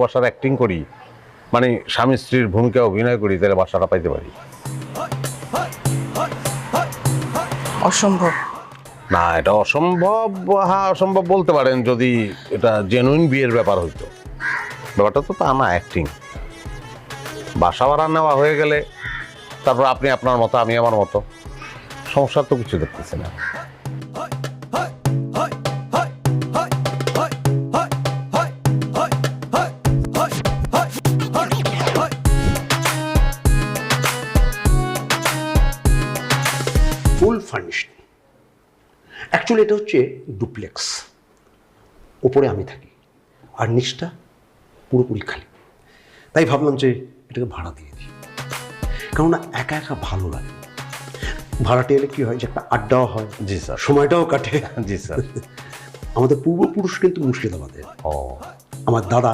বাসার অ্যাক্টিং করি, মানে স্বামী স্ত্রীর ভূমিকা অভিনয় করি, তাহলে বাসাটা পাইতে পারি। অসম্ভব। না, এটা অসম্ভব। হ্যাঁ, অসম্ভব বলতে পারেন যদি এটা জেনুইন বিয়ের ব্যাপার হইতো। ব্যাপারটা তো তা না, অ্যাক্টিং। বাসা ভাড়া নেওয়া হয়ে গেলে তারপর আপনি আপনার মতো, আমি আমার মতো, সমস্যা তো কিছু দেখতেছি না। ফুল ফার্নিশড। অ্যাকচুয়ালি এটা হচ্ছে ডুপ্লেক্স। ওপরে আমি থাকি আর নিচটা পুরোপুরি খালি। তাই ভাবলাম যে এটাকে ভাড়া দিয়ে দিই, কেননা একা একা ভালো লাগে। ভাড়াটে এলে কি হয় যে একটা আড্ডাও হয়, জি স্যার। সময়টাও কাটে। জি স্যার। আমাদের পূর্বপুরুষ কিন্তু মুর্শিদাবাদে। ও, আমার দাদা